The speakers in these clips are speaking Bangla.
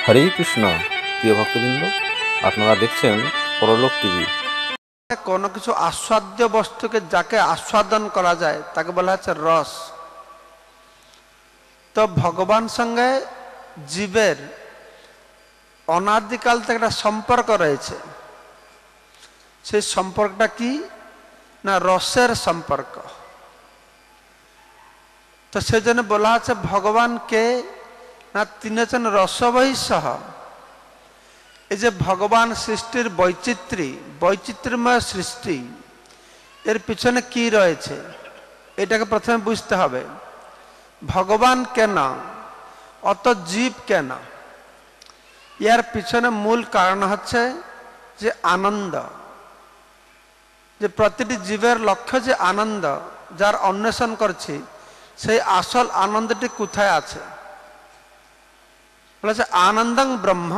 হরে কৃষ্ণ। প্রিয় ভক্তবৃন্দ, আপনারা দেখছেন পরলোক টিভি। কোনো কিছু আস্বাদ্য বস্তুকে যাকে আস্বাদন করা যায় তাকে বলা হচ্ছে রস। তো ভগবান সঙ্গে জীবের অনাদিকাল থেকে একটা সম্পর্ক রয়েছে। সেই সম্পর্কটা কি না রসের সম্পর্ক। তো সেজন্য বলা হচ্ছে ভগবানকে না তিনি হচ্ছেন রসবহিঃসহ। এই যে ভগবান সৃষ্টির বৈচিত্র্যময় সৃষ্টি, এর পিছনে কি রয়েছে এটাকে প্রথমে বুঝতে হবে। ভগবান কেন, অত জীব কেন, এর পিছনে মূল কারণ হচ্ছে যে আনন্দ। যে প্রতিটি জীবের লক্ষ্য যে আনন্দ, যার অন্বেষণ করছি, সেই আসল আনন্দটি কোথায় আছে বলেছে আনন্দং ব্রহ্ম,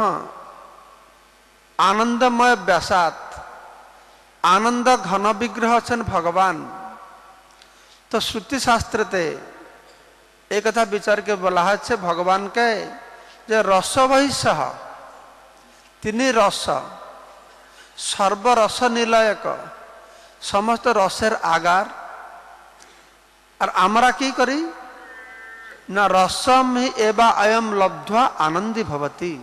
আনন্দময় ব্যাসাত, আনন্দ ঘন বিগ্রহ হচ্ছেন ভগবান। তো শ্রুতিশাস্ত্রেতে এই কথা বিচারকে বলা হচ্ছে ভগবানকে যে রসবহিঃসহ, তিনি রস, সর্বরস নিলয়ক, সমস্ত রসের আগার। আর আমরা কি করি না রসম হি এবা অয়ম লব্ধ্বা আনন্দী ভবতি।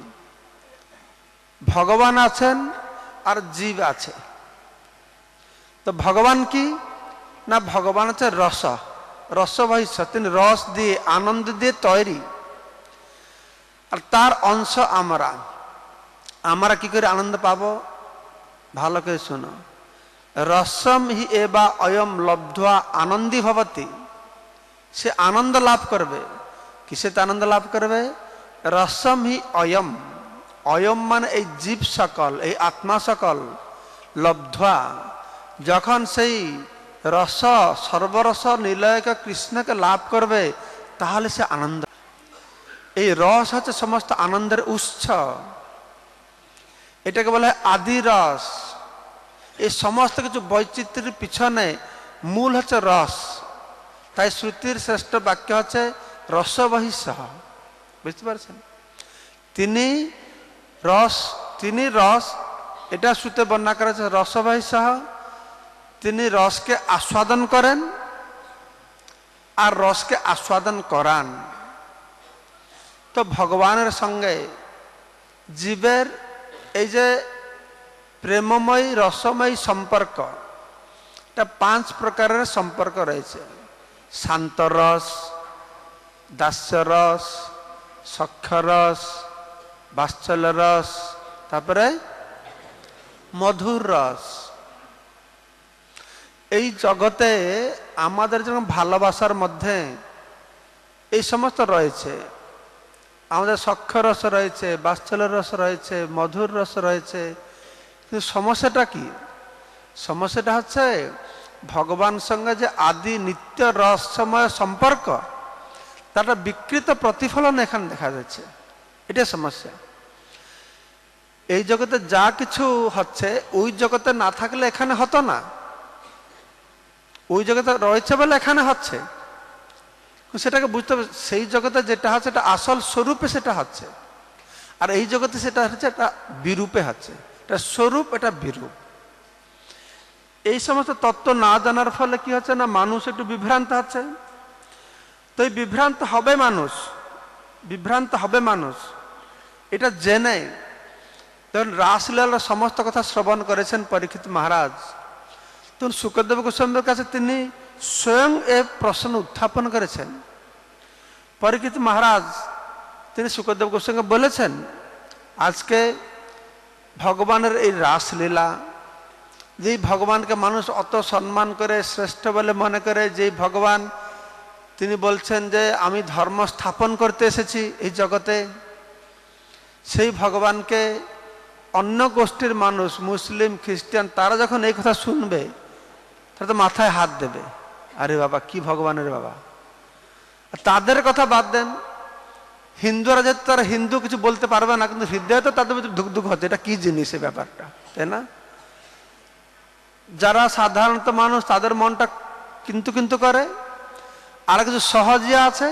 ভগবান আছেন আর জীব আছে। তো ভগবান কি না ভগবান হচ্ছে রস, রসবহিঃসহ, তিনি রস দিয়ে আনন্দ দিয়ে তৈরি। আর তার অংশ আমরা। আমরা কি করে আনন্দ পাবো ভালো করে শোনো। রসম হি এবা অয়ম লব্ধ্বা আনন্দী ভবতি। সে আনন্দ লাভ করবে। কিসেতে আনন্দ লাভ করবে? রসম হি অয়ম, অয়ম মানে এই জীব সকল, এই আত্মা সকল, লব্ধ্বা, যখন সেই রস সর্বরস নিলয়ক কৃষ্ণকে লাভ করবে তাহলে সে আনন্দ। এই রস হচ্ছে সমস্ত আনন্দের উৎস। এটাকে বলা হয় আদি রস। এই সমস্ত কিছু বৈচিত্র্যের পিছনে মূল হচ্ছে রস। তাই শ্রুতির শ্রেষ্ঠ বাক্য হচ্ছে রসবহিঃসহ। বুঝতে পারছেন? তিনি রস, এটা শ্রুতে বর্ণনা করা হচ্ছে রসবহিঃসহ। তিনি রসকে আস্বাদন করেন আর রসকে আস্বাদন করান। তো ভগবানের সঙ্গে জীবের এই যে প্রেমময়ী রসময়ী সম্পর্ক, এটা 5 প্রকারের সম্পর্ক রয়েছে। শান্ত রস, দাস্য রস, সখ্য রস, বাৎসল্য রস, তারপরে মধুর রস। এই জগতে আমাদের যেমন ভালোবাসার মধ্যে এই সমস্ত রয়েছে। আমাদের সখ্য রস রয়েছে, বাৎসল্য রস রয়েছে, মধুর রস রয়েছে। কিন্তু সমস্যাটা কি? সমস্যাটা হচ্ছে ভগবান সঙ্গে যে আদি নিত্য রসময় সম্পর্ক, তার বিকৃত প্রতিফলন এখানে দেখা যাচ্ছে। এটাই সমস্যা। এই জগতে যা কিছু হচ্ছে ওই জগতে না থাকলে এখানে হতো না। ওই জগতে রয়েছে বলে এখানে হচ্ছে, সেটাকে বুঝতে হবে। সেই জগতে যেটা হচ্ছে এটা আসল স্বরূপে সেটা হচ্ছে, আর এই জগতে সেটা হচ্ছে এটা বিরূপে হচ্ছে। এটা স্বরূপ, এটা বিরূপ। এই সমস্ত তত্ত্ব না জানার ফলে কি হচ্ছে না মানুষ একটু বিভ্রান্ত হচ্ছে। তো এই বিভ্রান্ত হবে মানুষ এটা জেনে। ধরুন রাসলীলার সমস্ত কথা শ্রবণ করেছেন পরীক্ষিত মহারাজ। তখন শুকদেব গোস্বামীর কাছে তিনি স্বয়ং এ প্রশ্ন উত্থাপন করেছেন। পরীক্ষিত মহারাজ তিনি শুকদেব গোস্বামীকে বলেছেন, আজকে ভগবানের এই রাসলীলা, যেই ভগবানকে মানুষ অত সম্মান করে শ্রেষ্ঠ বলে মনে করে, যেই ভগবান তিনি বলছেন যে আমি ধর্ম স্থাপন করতে এসেছি এই জগতে, সেই ভগবানকে অন্য গোষ্ঠীর মানুষ, মুসলিম, খ্রিস্টান, তারা যখন এই কথা শুনবে তারা তো মাথায় হাত দেবে, আরে বাবা কি ভগবানের বাবা। তাদের কথা বাদ দেন, হিন্দুরা যেহেতু তারা হিন্দু কিছু বলতে পারবে না, কিন্তু হৃদয়ে তো তাদের ভিতরে ধুকধুক হচ্ছে, এটা কি জিনিস এই ব্যাপারটা, তাই না? যারা সাধারণত মানুষ তাদের মনটা কিন্তু করে, আর কিছু সহজিয়া আছে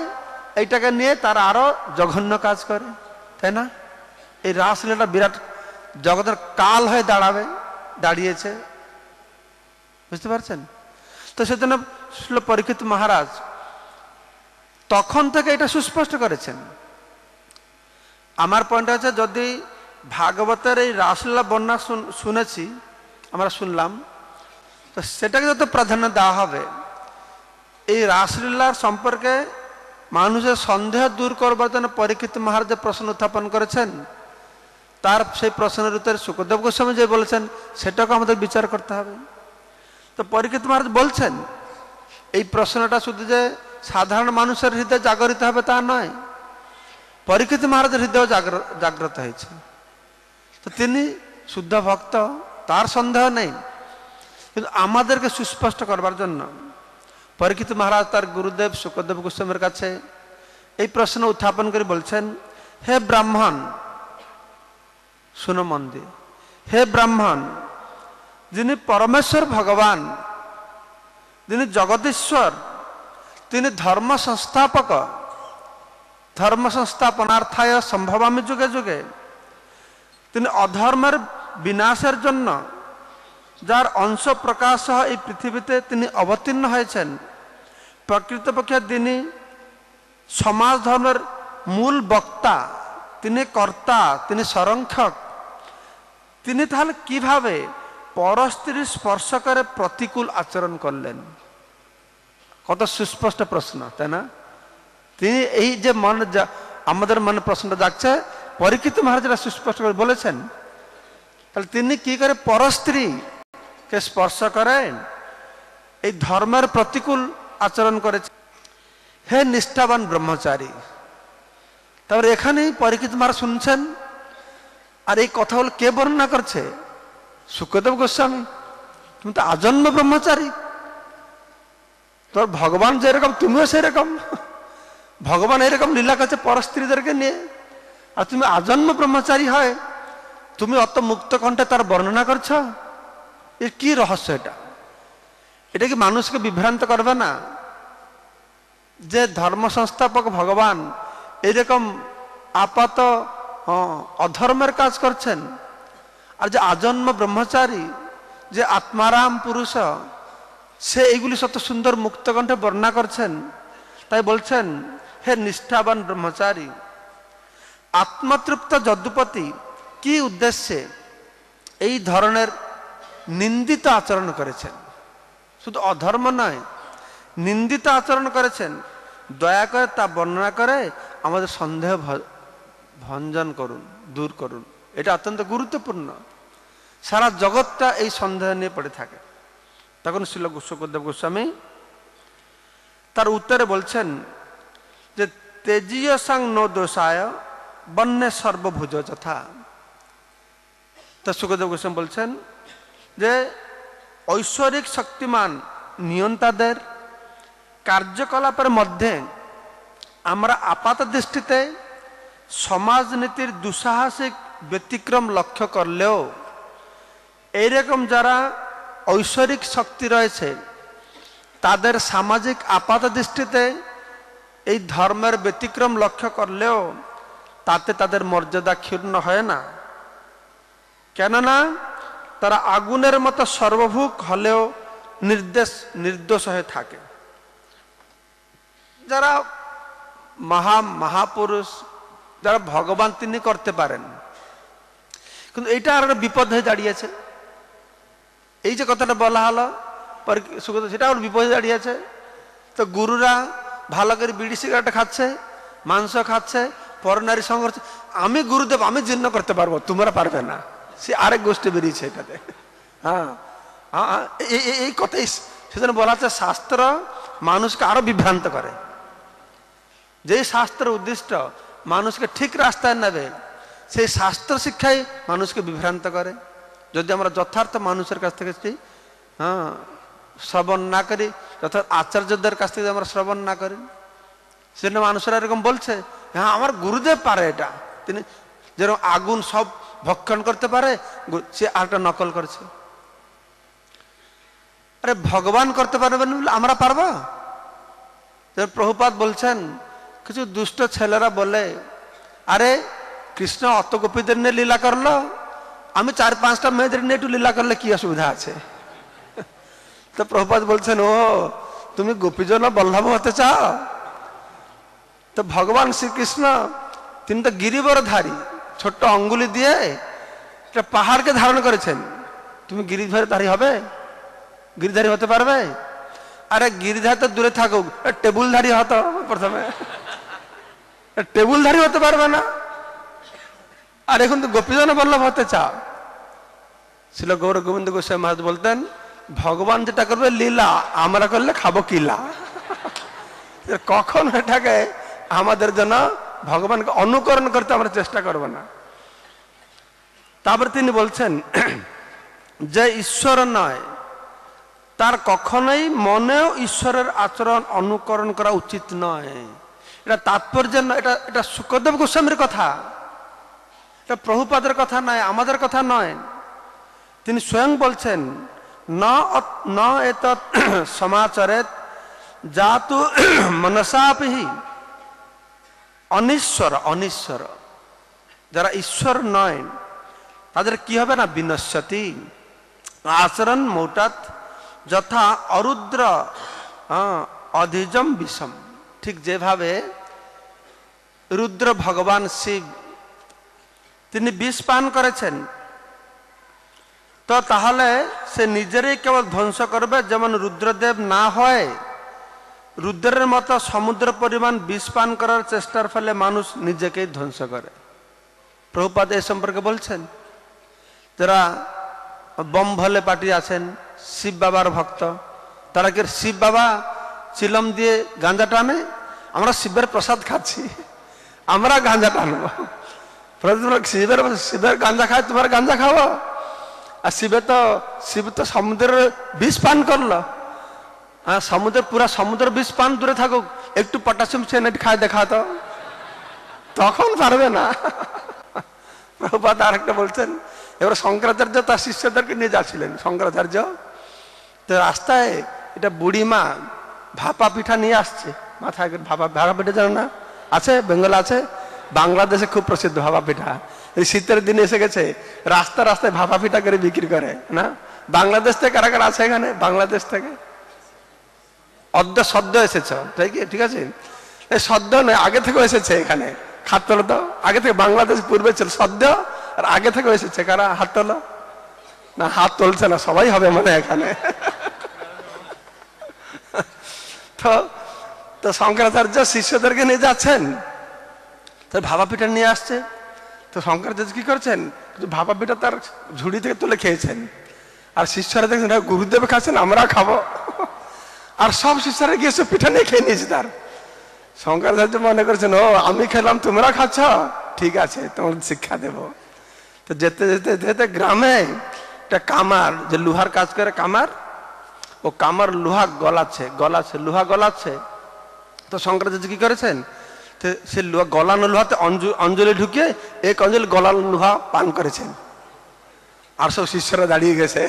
এইটাকে নিয়ে তারা আরো জঘন্য কাজ করে, তাই না? এই রাসলীলাটা বিরাট জগতের কাল হয়ে দাঁড়িয়েছে, বুঝতে পারছেন? তো সেজন্য শ্রীল পরীক্ষিত মহারাজ তখন থেকে এটা সুস্পষ্ট করেছেন। আমার পয়েন্ট হচ্ছে, যদি ভাগবতের এই রাসলীলা বর্ণনা শুনেছি, আমরা শুনলাম, তো সেটাকে যত প্রাধান্য দেওয়া হবে, এই রাসলীলার সম্পর্কে মানুষের সন্দেহ দূর করবার জন্য পরীক্ষিত মহারাজ যে প্রশ্ন উত্থাপন করেছেন, তার সেই প্রশ্নের উত্তরে শুকদেব গোস্বামী যে বলেছেন, সেটাকে আমাদের বিচার করতে হবে। তো পরীক্ষিত মহারাজ বলছেন, এই প্রশ্নটা শুধু যে সাধারণ মানুষের হৃদয়ে জাগরিত হবে তা নয়, পরীক্ষিত মহারাজের হৃদয় জাগ্রত হয়েছে। তো তিনি শুদ্ধ ভক্ত, তার সন্দেহ নেই, কিন্তু আমাদেরকে সুস্পষ্ট করবার জন্য পরীক্ষিত মহারাজ তার গুরুদেব শুকদেব গোস্বামীর কাছে এই প্রশ্ন উত্থাপন করে বলছেন, হে ব্রাহ্মণ, শুনো মন দিয়ে, হে ব্রাহ্মণ, যিনি পরমেশ্বর ভগবান, যিনি জগদীশ্বর, তিনি ধর্ম সংস্থাপক, ধর্ম সংস্থাপনার্থায় সম্ভবামি যুগে যুগে, তিনি অধর্মের বিনাশের জন্য যার অংশ প্রকাশ এই পৃথিবীতে তিনি অবতীর্ণ হয়েছেন, প্রকৃতপক্ষে তিনি সমাজ ধর্মের মূল বক্তা, তিনি কর্তা, তিনি সংরক্ষক। তিনি তাহলে কিভাবে পরস্ত্রী স্পর্শ করে প্রতিকূল আচরণ করলেন? কত সুস্পষ্ট প্রশ্ন, তাই না? তিনি এই যে আমাদের মনে প্রশ্নটা যাচ্ছে, পরীক্ষিত মহারাজরা সুস্পষ্ট করে বলেছেন, তাহলে তিনি কি করে পরস্ত্রীকে স্পর্শ করেন, এই ধর্মের প্রতিকূল আচরণ করেছেন। হে নিষ্ঠাবান ব্রহ্মচারী, তারপরে এখানেই পরীক্ষিত মহারাজ শুনছেন, আর এই কথাগুলো কে বর্ণনা করছে? শুকদেব গোস্বামী। তুমি তো আজন্ম ব্রহ্মচারী, তোর ভগবান যেরকম তুমিও সেরকম। ভগবান এরকম লীলা করছে পরস্ত্রীদেরকে নিয়ে, আর তুমি আজন্ম ব্রহ্মচারী হয় তুমি অত মুক্ত কণ্ঠে তার বর্ণনা করছ। এর কি রহস্য? এটা কি মানুষকে বিভ্রান্ত করবে না যে ধর্ম সংস্থাপক ভগবান এরকম আপাত অধর্মের কাজ করছেন, আর যে আজন্ম ব্রহ্মচারী, যে আত্মারাম পুরুষ, সে এইগুলি শত সুন্দর মুক্ত কণ্ঠে বর্ণনা করছেন। তাই বলছেন, হে নিষ্ঠাবান ব্রহ্মচারী, আত্মতৃপ্ত যদুপতি কি উদ্দেশ্যে এই ধরনের নিন্দিত আচরণ করেছেন? শুধু অধর্ম নয়, নিন্দিত আচরণ করেছেন। দয়া করে তা বর্ণনা করে আমাদের সন্দেহ ভঞ্জন করুন, দূর করুন। এটা অত্যন্ত গুরুত্বপূর্ণ। সারা জগৎটা এই সন্দেহ নিয়ে পড়ে থাকে। তখন শ্রীল শুকদেব গোস্বামী তার উত্তরে বলছেন যে, তেজীয় সাং নো দোষায় বন্যে সর্বভুজ যথা। তা শুকদেব গোস্বামী বলছেন যে, ঐশ্বরিক শক্তিমান নিয়ন্তাদের কার্যকলাপের মধ্যে আমরা আপাত দৃষ্টিতে সমাজনীতির দুঃসাহসিক ব্যতিক্রম লক্ষ্য করলেও এইরকম যারা ঐশ্বরিক শক্তি রয়েছে, তাদের সামাজিক আপাত দৃষ্টিতে এই ধর্মের ব্যতিক্রম লক্ষ্য করলেও তাতে তাদের মর্যাদা ক্ষুণ্ণ হয় না। কেননা তারা আগুনের মতো সর্বভুক হলেও নির্দোষ হয়ে থাকে। যারা মহাপুরুষ, যারা ভগবান, তিনি করতে পারেন, কিন্তু এইটা আর একটা বিপদ হয়ে দাঁড়িয়েছে। এই যে কথাটা বলা হলো, সেটা আর বিপদে দাঁড়িয়েছে। তো গুরুরা ভালো করে বিড়ি সিগারেট খাচ্ছে, মাংস খাচ্ছে, পরনারী সঙ্গ করছে। আমি গুরুদেব, আমি জীর্ণ করতে পারবো, তোমরা পারবে না। সে আরেক গোষ্ঠী বেরিয়েছে এটাতে। হ্যাঁ, এই কথাই সেজন্য বলা হচ্ছে, শাস্ত্র মানুষকে আরো বিভ্রান্ত করে। যেই শাস্ত্রের উদ্দিষ্ট মানুষকে ঠিক রাস্তায় নেবে, সেই শাস্ত্র শিক্ষাই মানুষকে বিভ্রান্ত করে। যদি আমরা যথার্থ মানুষের কাছ থেকে শ্রবণ না করি, যথার্থ আচার্যদের কাছ থেকে আমরা শ্রবণ না করি, সেজন্য মানুষেরা এরকম বলছে, হ্যাঁ আমার গুরুদেব পারে এটা, তিনি যেরকম আগুন সব ভক্ষণ করতে পারে, সে আরেকটা নকল করছে। আরে ভগবান করতে পারবেন বলে আমরা পারবো? প্রভুপাদ বলছেন, কিছু দুষ্ট ছেলেরা বলে, আরে কৃষ্ণ অত গোপীদের নিয়ে লীলা করলো, আমি 4-5টা মেয়েদের নিয়ে একটু লীলা করলে কি অসুবিধা আছে? তো প্রভুপাদ বলছেন, ও তুমি গোপীজন বল্লভ হতে চাও? তো ভগবান শ্রীকৃষ্ণ তিনি তো গিরিবরধারী, ছোট্ট অঙ্গুলি দিয়ে একটা পাহাড়কে ধারণ করেছেন। তুমি গিরিধারী হবে? গিরিধারী হতে পারবে? আরে গিরিধারী তো দূরে থাকুক, টেবুলধারী হতো প্রথমে। টেবুলধারী হতে পারবে না, আর এখন তো গোপীজন বল্লভ হতে চাও। ছিল গৌর গোবিন্দ গোস্বামী মহারাজ বলতেন, ভগবান যেটা করবে লীলা, আমরা করলে খাবো কিলা। কখন এটাকে আমাদের জন্য ভগবানকে অনুকরণ করতে আমরা চেষ্টা করব না। তারপরে তিনি বলছেন যে ঈশ্বর নয়, তার কখনোই মনেও ঈশ্বরের আচরণ অনুকরণ করা উচিত নয়। এটা তাৎপর্য নয়, এটা শুকদেব গোস্বামীর কথা, এটা প্রভুপাদের কথা নয়, আমাদের কথা নয়। তিনি স্বয়ং বলছেন, ন এতৎ সমাচরেত জাতু মনসাপিহি অনিশ্বর। অনিশ্বর যারা ঈশ্বর নয় তাদের কি হবে না? বিনশ্যতি আচরণ মৌটাত যথা অরুদ্র অধিজম বিষম। ঠিক যেভাবে রুদ্র ভগবান শিব তিনি বিষ পান করেছেন, তো তাহলে সে নিজেরই কেবল ধ্বংস করবে। যেমন রুদ্রদেব না হয় রুদ্রের মতো সমুদ্র পরিমাণ বিষ পান করার চেষ্টার ফলে মানুষ নিজেকেই ধ্বংস করে। প্রভুপাদ এ সম্পর্কে বলছেন। যারা বম ভোলে পার্টি আছেন, শিব বাবার ভক্ত, তারা কি শিব বাবা চিলম দিয়ে গাঁজা টানে? আমরা শিবের প্রসাদ খাচ্ছি, আমরা গাঁজা টানবো? শিবের গাঁজা খায়, তোমার গাঁজা খাবো? আর শিব তো সমুদ্রের বিষ পান করলো। হ্যাঁ, পুরা সমুদ্র বিষ পান দূরে থাকুক, একটু পটাশিয়াম সায়ানাইড খায় দেখা তো, তখন পারবে না। প্রভুপাদ আরেকটা বলছেন, এবার শঙ্করাচার্য তার শিষ্যদেরকে নিয়ে যাচ্ছিলেন। শঙ্করাচার্য তো রাস্তায় এটা বুড়িমা ভাপা পিঠা নিয়ে আসছে মাথায়। ভাপা পিঠা জানো না? আছে, বেঙ্গলে আছে, বাংলাদেশে খুব প্রসিদ্ধ ভাপা পিঠা। এই শীতের দিনে এসে গেছে, রাস্তায় রাস্তায় ভাপা পিঠা করে বিক্রি করে না। বাংলাদেশ থেকে কারা কারা আছে এখানে? বাংলাদেশ থেকে সদ্য এসেছ, ঠিক আছে? এই সদ্য নয়, আগে থেকে এসেছে এখানে। হাত তোলো তো, আগে থেকে। বাংলাদেশ পূর্বে ছিল সদ্য, আর আগে থেকে এসেছে কারা? হাত তোলো না, হাত তুলছে না, সবাই হবে মানে এখানে। তো শঙ্করাচার্য শিষ্যদেরকে নিয়ে যাচ্ছেন, তো ভাপা পিঠা নিয়ে আসছে। তো শঙ্করাচার্য কি করছেন? ভাপা পিঠা তার ঝুড়ি থেকে তুলে খেয়েছেন, আর শিষ্যরা দেখছেন গুরুদেব খাচ্ছেন, আমরা খাবো। আর সব শিষ্যরা গিয়ে সব পিঠা নিয়ে খেয়ে নিয়েছে তার। শঙ্করাচার্য মনে করছেন, ও আমি খেলাম, তোমরা খাচ্ছ, ঠিক আছে, তোমার শিক্ষা দেব। তো যেতে যেতে যেতে গ্রামে একটা কামার, যে লোহার কাজ করে কামার, ও কামার লোহা গলাচ্ছে, লোহা গলাচ্ছে। তো শঙ্করাচার্য কি করেছেন? সে লোহা গলানো লোহাতে অঞ্জলি ঢুকিয়ে এক অঞ্জলি গলানো লোহা পান করেছেন। আর সব শিষ্যরা দাঁড়িয়ে গেছে।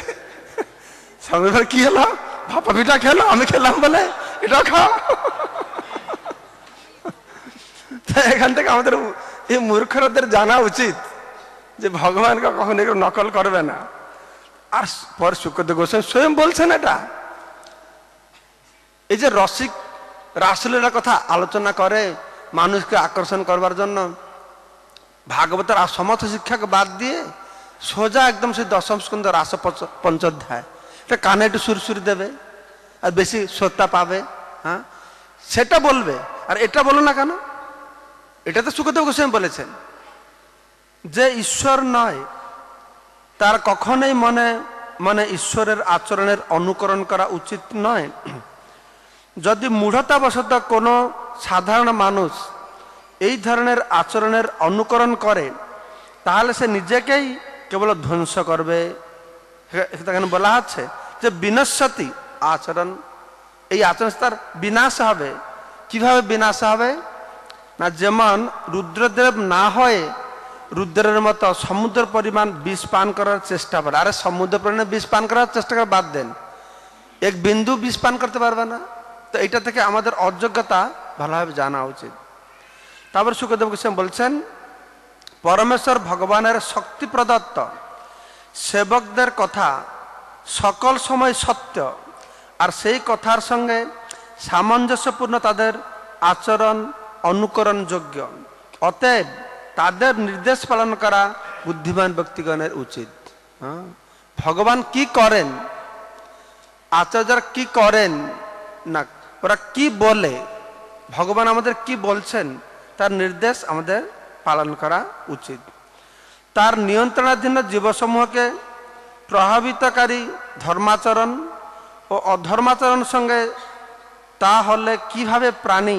সঙ্গে কি হলো? ভাপা পিঠা খেলো, আমি খেলাম বলে এটা খাও। এখান থেকে আমাদের এই মূর্খদের জানা উচিত যে ভগবানকে কখনো এগুলো নকল করবে না। আর পর শুকদেব গোস্বামী স্বয়ং বলছেন এটা। এই যে রসিক রাসলীলার কথা আলোচনা করে মানুষকে আকর্ষণ করবার জন্য, ভাগবতের সমস্ত শিক্ষাকে বাদ দিয়ে সোজা একদম সেই দশম স্কন্ধ রাস পঞ্চোধ্যায়, এটা কানে একটু সুরসুরি দেবে আর বেশি শ্রদ্ধা পাবে, হ্যাঁ সেটা বলবে। আর এটা বলো না কেন? এটা তো শুকদেব গোস্বামী বলেছেন যে ঈশ্বর নয়, তার কখনোই মনে ঈশ্বরের আচরণের অনুকরণ করা উচিত নয়। যদি মূঢ়তাবশত কোনো সাধারণ মানুষ এই ধরনের আচরণের অনুকরণ করে, তাহলে সে নিজেকেই কেবল ধ্বংস করবে। সেখানে বলা হচ্ছে যে বিনশ্যতি আচরণ, এই আচরণ তার বিনাশ হবে। কিভাবে বিনাশ হবে না? যেমন রুদ্রদেব না হয়ে রুদ্রের মতো সমুদ্র পরিমাণ বিষ পান করার চেষ্টা করে। আরে সমুদ্র পরিমাণে বিষ পান করার চেষ্টা করে বাদ দেন, এক বিন্দু বিষ পান করতে পারবে না। তো এটা থেকে আমাদের অযোগ্যতা ভালোভাবে জানা উচিত। তারপর শুকদেব গোস্বামী বলছেন, পরমেশ্বর ভগবানের শক্তি প্রদত্ত সেবকদের কথা সকল সময় সত্য, আর সেই কথার সঙ্গে সামঞ্জস্যপূর্ণ তাদের আচরণ অনুকরণ যোগ্য। অতএব তাদের নির্দেশ পালন করা বুদ্ধিমান ব্যক্তিগণের উচিত। ভগবান কি করেন, আচার্যরা কি করেন না, ওরা কি বলে, ভগবান আমাদের কি বলছেন তার নির্দেশ আমাদের পালন করা উচিত। তার নিয়ন্ত্রণাধীন জীবসমূহকে প্রভাবিতকারী ধর্মাচরণ ও অধর্মাচরণ সঙ্গে তা হলে কিভাবে প্রাণী,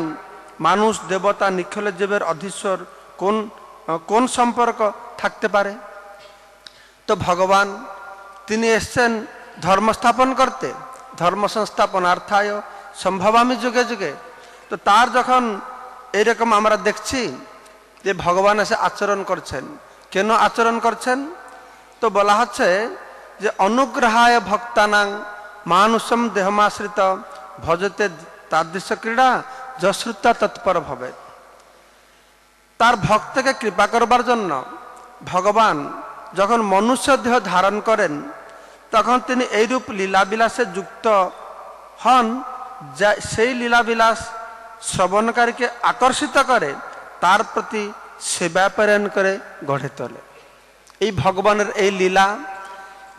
মানুষ, দেবতা, নিখিল জীবের অধীশ্বর কোন সম্পর্ক থাকতে পারে? তো ভগবান তিনি এসছেন ধর্ম স্থাপন করতে, ধর্ম সংস্থাপনার্থায় সম্ভবামী যুগে যুগে। তো তার যখন এইরকম আমরা দেখছি যে ভগবান এসে আচরণ করছেন, কেন আচরণ করছেন? তো বলা হচ্ছে যে অনুগ্রহায় ভক্তানাং মানুষম দেহমাশ্রিত ভজতে তাদৃশ ক্রীড়া যশ্রুতা তৎপর ভবে। তার ভক্তকে কৃপা করবার জন্য ভগবান যখন মনুষ্য দেহ ধারণ করেন তখন তিনি এইরূপ লীলাবিলাসে যুক্ত হন, যা সেই লীলাবিলাস শ্রবণকারীকে আকর্ষিত করে, তার প্রতি সেবা প্রেরণ করে গড়ে তোলে। এই ভগবানের এই লীলা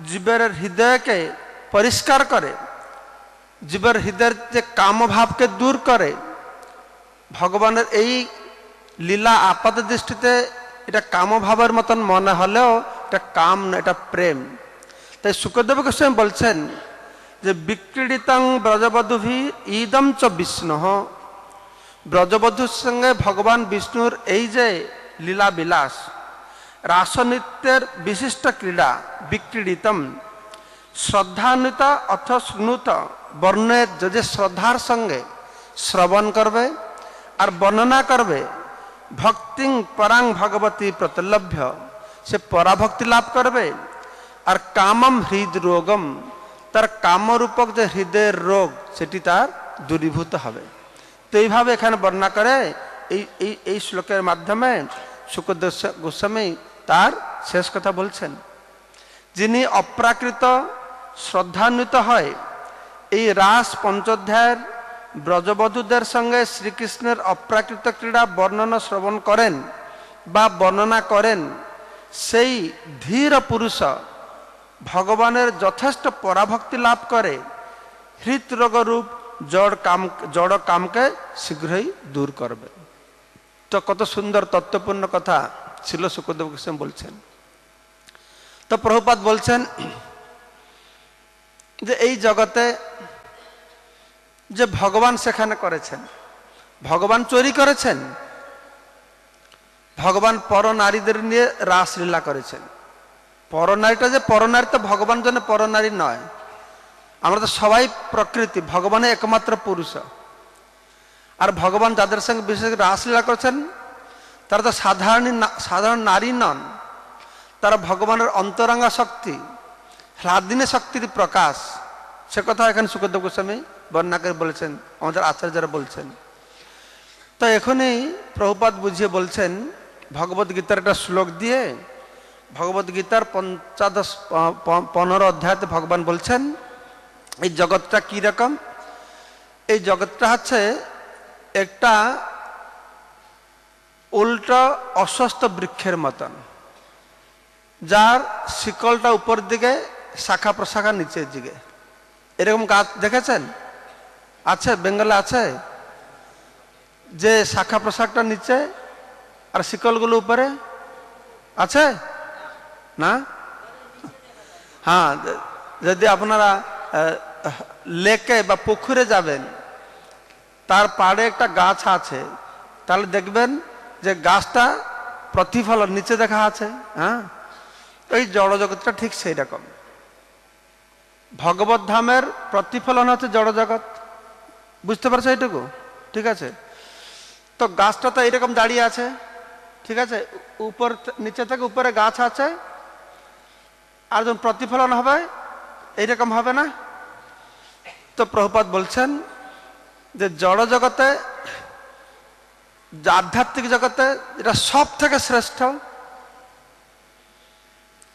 জীবের হৃদয়কে পরিষ্কার করে, জীবের হৃদয়ের যে কামভাবকে দূর করে। ভগবানের এই লীলা আপাত দৃষ্টিতে এটা কামভাবের মতন মনে হলেও এটা কাম না, এটা প্রেম। তাই শুকদেব গোস্বামী বলছেন যে বিক্রীড়িতং ব্রজবধূভি ইদম চ বিষ্ণু, ব্রজবধূর সঙ্গে ভগবান বিষ্ণুর এই যে লীলা বিলাস, রাসনৃত্যের বিশিষ্ট ক্রীড়া বিক্রীড়িতম, শ্রদ্ধান্বিত অথ শ্রুণুত বর্ণের যে শ্রদ্ধার সঙ্গে শ্রবণ করবে আর বর্ণনা করবে, ভক্তিং পরাং ভগবতী প্রতিলভ্য, সে পরাভক্তি লাভ করবে। আর কামম হৃদরোগম, তার কামরূপক যে হৃদয়ের রোগ সেটি তার দূরীভূত হবে। তো এইভাবে এখানে বর্ণনা করে এই শ্লোকের মাধ্যমে শুকদেব গোস্বামী তার শেষ কথা বলছেন। যিনি অপ্রাকৃত শ্রদ্ধান্বিত হয় এই রাস পঞ্চোধ্যায়ের ব্রজবধূদের সঙ্গে শ্রীকৃষ্ণের অপ্রাকৃত ক্রীড়া বর্ণনা শ্রবণ করেন বা বর্ণনা করেন, সেই ধীর পুরুষ ভগবানের যথেষ্ট পরাভক্তি লাভ করে হৃদরোগরূপ জড় কামকে শীঘ্রই দূর করবে। তো কত সুন্দর তত্ত্বপূর্ণ কথা ছিল শুকদেব গোস্বামী বলছেন। তো প্রভুপাদ বলছেন যে এই জগতে যে ভগবান সেখানে করেছেন, ভগবান চুরি করেছেন, ভগবান পরনারীদের নিয়ে রাসলীলা করেছেন। পরনারীটা যে পরনারী, তো ভগবান জন্য পরনারী নয়, আমরা তো সবাই প্রকৃতি, ভগবানের একমাত্র পুরুষ। আর ভগবান যাদের সঙ্গে বিশেষ রাসলীলা করেছেন তারা তো সাধারণ নারী নন, তারা ভগবানের অন্তরঙ্গা শক্তি, হ্লাদিনী শক্তির প্রকাশ। সে কথা এখানে শুকদেব গোস্বামী বর্ণনা করে বলেছেন, আমাদের আচার্যরা বলছেন। তো এখনই প্রভুপাদ বুঝিয়ে বলছেন ভগবত গীতার একটা শ্লোক দিয়ে। ভগবত গীতার 15 অধ্যায়তে ভগবান বলছেন এই জগৎটা কি রকম। এই জগৎটা হচ্ছে একটা উল্টো অস্বস্ಥ বৃক্ষের মতন, যার শিকলটা উপর দিকে, শাখা প্রশাখা নিচের দিকে। এরকম গাছ দেখেছেন? আছে, বেঙ্গলে আছে, যে শাখা প্রশাখটা নিচে আর শিকলগুলো উপরে আছে না? হ্যাঁ, যদি আপনারা লেকে বা পুকুরে যাবেন, তার পাড়ে একটা গাছ আছে, তাহলে দেখবেন যে গাছটা প্রতিফলন নিচে দেখা আছে। হ্যাঁ, এই জড় জগৎটা ঠিক সেই রকম। ভগবত ধামের প্রতিফলন হচ্ছে জড় জগৎ। বুঝতে পারছো এইটুকু? ঠিক আছে। তো গাছটা তো এইরকম দাঁড়িয়ে আছে, ঠিক আছে, উপর নিচে থেকে উপরে গাছ আছে, আর যখন প্রতিফলন হবে এইরকম হবে না? তো প্রভুপাদ বলছেন যে জড় জগতে, আধ্যাত্মিক জগতে, এটা সব থেকে শ্রেষ্ঠ